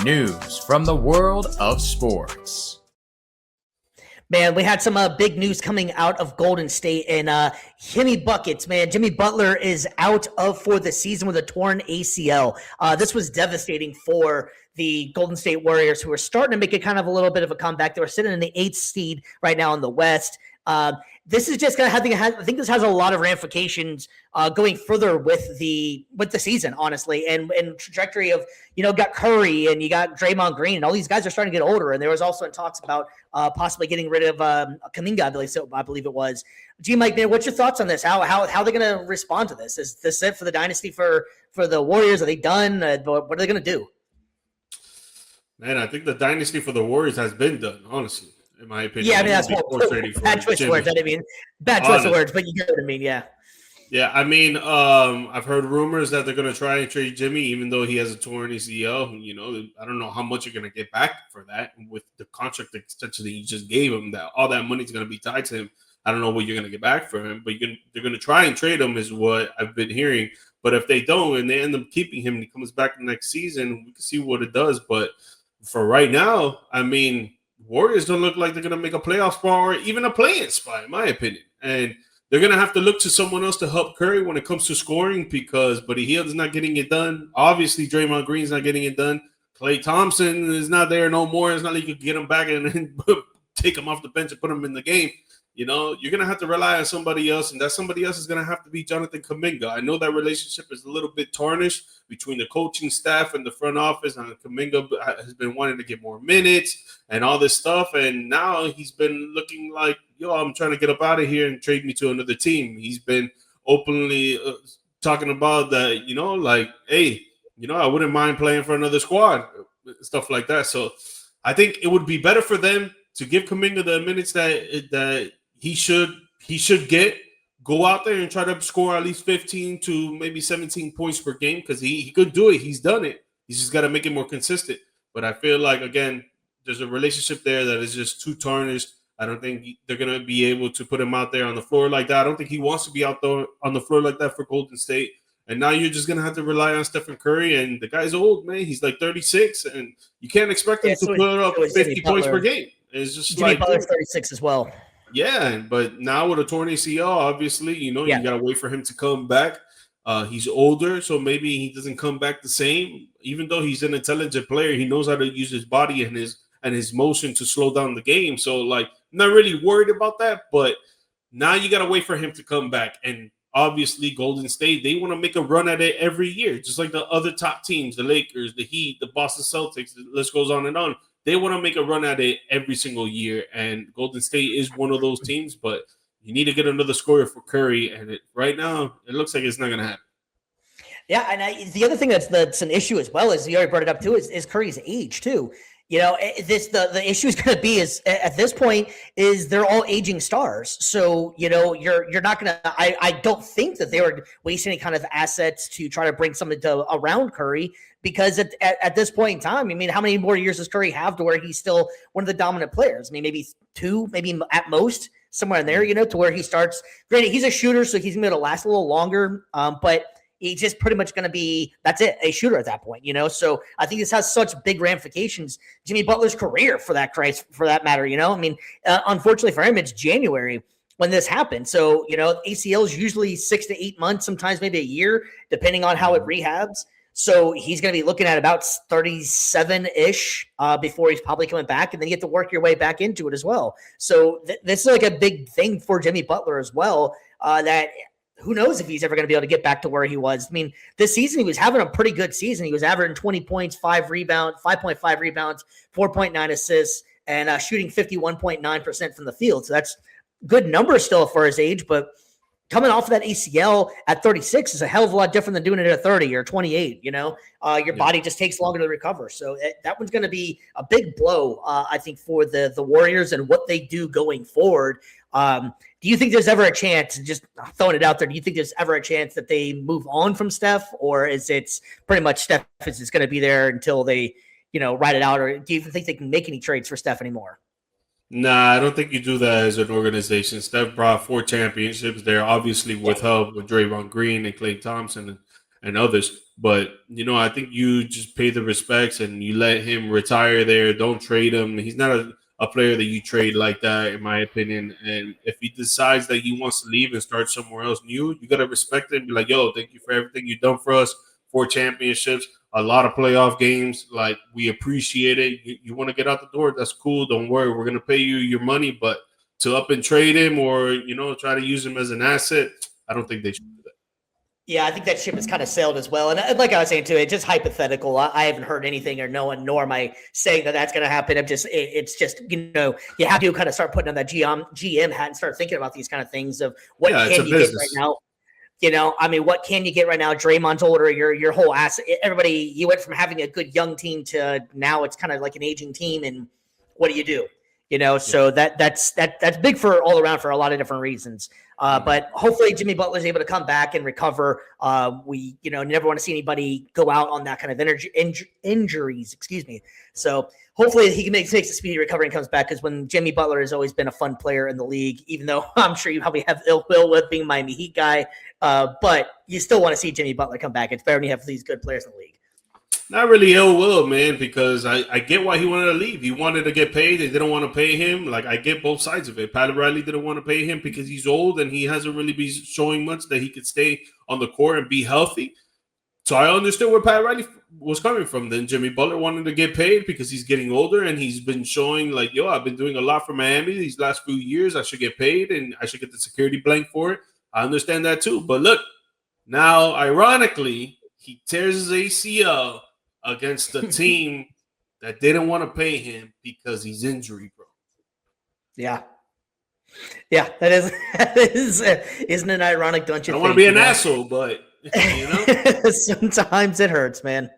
news from the world of sports. Man, we had some big news coming out of Golden State and Jimmy Buckets, man. Jimmy Butler is out for the season with a torn ACL. This was devastating for the Golden State Warriors, who are starting to make it kind of a little bit of a comeback. They were sitting in the 8th seed right now in the West. This is just going to I think this has a lot of ramifications going further with the season, honestly, and trajectory of, got Curry and you got Draymond Green and all these guys are starting to get older. And there was also talks about possibly getting rid of Kuminga, I believe it was. Mike, man, what's your thoughts on this? How are they going to respond to this? Is this it for the dynasty for the Warriors? Are they done? What are they going to do? Man, I think the dynasty for the Warriors has been done, honestly. In my opinion. Yeah, I mean, that's bad choice of words. I mean, bad choice of words, but you get what I mean, yeah. Yeah, I mean, I've heard rumors that they're going to try and trade Jimmy, even though he has a torn ACL. I don't know how much you're going to get back for that with the contract extension that you just gave him. That all that money's going to be tied to him. I don't know what you're going to get back for him, but they're going to try and trade him, is what I've been hearing. But if they don't and they end up keeping him and he comes back next season, we can see what it does. But for right now, I mean, Warriors don't look like they're going to make a playoff spot or even a play-in spot, in my opinion. And they're going to have to look to someone else to help Curry when it comes to scoring because Buddy Hield's not getting it done. Obviously, Draymond Green's not getting it done. Klay Thompson is not there no more. It's not like you could get him back and then take him off the bench and put him in the game. You're going to have to rely on somebody else, and that somebody else is going to have to be Jonathan Kuminga. I know that relationship is a little bit tarnished between the coaching staff and the front office, and Kuminga has been wanting to get more minutes and all this stuff, and now he's been looking like, I'm trying to get up out of here and trade me to another team. He's been openly talking about that, hey, I wouldn't mind playing for another squad, stuff like that. So I think it would be better for them to give Kuminga the minutes that he should get, go out there and try to score at least 15 to maybe 17 points per game because he could do it. He's done it. He's just got to make it more consistent. But I feel like, again, there's a relationship there that is just too tarnished. I don't think they're going to be able to put him out there on the floor like that. I don't think he wants to be out there on the floor like that for Golden State. And now you're just going to have to rely on Stephen Curry. And the guy's old, man. He's like 36. And you can't expect him to put up 50 points per game. It's just Jimmy Butler's 36 as well. Yeah, but now with a torn ACL, obviously, you got to wait for him to come back. He's older, so maybe he doesn't come back the same. Even though he's an intelligent player, he knows how to use his body and his motion to slow down the game. So, I'm not really worried about that. But now you got to wait for him to come back. And obviously, Golden State, they want to make a run at it every year, just like the other top teams, the Lakers, the Heat, the Boston Celtics. The list goes on and on. They want to make a run at it every single year, and Golden State is one of those teams, but you need to get another scorer for Curry, and right now, it looks like it's not going to happen. Yeah, and the other thing that's an issue as well, is you already brought it up too, is Curry's age too. The issue is going to be is at this point is they're all aging stars. So, you're not going to, I don't think that they were wasting any kind of assets to try to bring something around Curry because at this point in time, I mean, how many more years does Curry have to where he's still one of the dominant players? I mean, maybe 2, maybe at most somewhere in there, to where he starts. Granted, he's a shooter, so he's going to last a little longer. But he's just pretty much going to be, that's it, a shooter at that point, So I think this has such big ramifications. Jimmy Butler's career, for that matter, I mean, unfortunately for him, it's January when this happened. So, ACL is usually 6 to 8 months, sometimes maybe a year, depending on how it rehabs. So he's going to be looking at about 37-ish before he's probably coming back, and then you have to work your way back into it as well. So this is like a big thing for Jimmy Butler as well, that who knows if he's ever going to be able to get back to where he was. I mean, this season he was having a pretty good season. He was averaging 20 points, 5.5 rebounds, 4.9 assists, and shooting 51.9% from the field. So that's good numbers still for his age, but coming off of that ACL at 36 is a hell of a lot different than doing it at 30 or 28. Your body just takes longer to recover. So that one's going to be a big blow, I think, for the Warriors and what they do going forward. Do you think there's ever a chance, just throwing it out there, do you think there's ever a chance that they move on from Steph, or is it pretty much Steph is just going to be there until they, ride it out? Or do you even think they can make any trades for Steph anymore? Nah, I don't think you do that as an organization. Steph brought 4 championships there, obviously with help with Draymond Green and Klay Thompson and others. But, I think you just pay the respects and you let him retire there. Don't trade him. He's not a player that you trade like that, in my opinion. And if he decides that he wants to leave and start somewhere else new, you got to respect it and be like, yo, thank you for everything you've done for us. 4 championships, a lot of playoff games. Like, we appreciate it. You want to get out the door, that's cool. Don't worry. We're going to pay you your money. But to up and trade him or, try to use him as an asset, I don't think they should do that. Yeah, I think that ship has kind of sailed as well. And like I was saying too, it's just hypothetical. I haven't heard anything or no one, nor am I saying that that's going to happen. It's just, you have to kind of start putting on that GM hat and start thinking about these kind of things of what can you get right now. What can you get right now? Draymond's older, your whole asset. Everybody, you went from having a good young team to now it's kind of like an aging team. And what do? So that's big for all around for a lot of different reasons. But hopefully Jimmy Butler is able to come back and recover. We, never want to see anybody go out on that kind of injuries, excuse me. So hopefully he makes a speedy recovery and comes back, because when Jimmy Butler has always been a fun player in the league, even though I'm sure you probably have ill will with being Miami Heat guy. But you still want to see Jimmy Butler come back. It's better when you have these good players in the league. Not really ill will, man, because I get why he wanted to leave. He wanted to get paid. They didn't want to pay him. Like, I get both sides of it. Pat Riley didn't want to pay him because he's old and he hasn't really been showing much that he could stay on the court and be healthy. So I understood where Pat Riley was coming from. Then Jimmy Butler wanted to get paid because he's getting older and he's been showing like, yo, I've been doing a lot for Miami these last few years. I should get paid and I should get the security blank for it. I understand that too. But look, now, ironically, he tears his ACL against a team that didn't want to pay him because he's injury prone. Yeah, that isn't it ironic? Don't you? I don't want to be an asshole, but sometimes it hurts, man.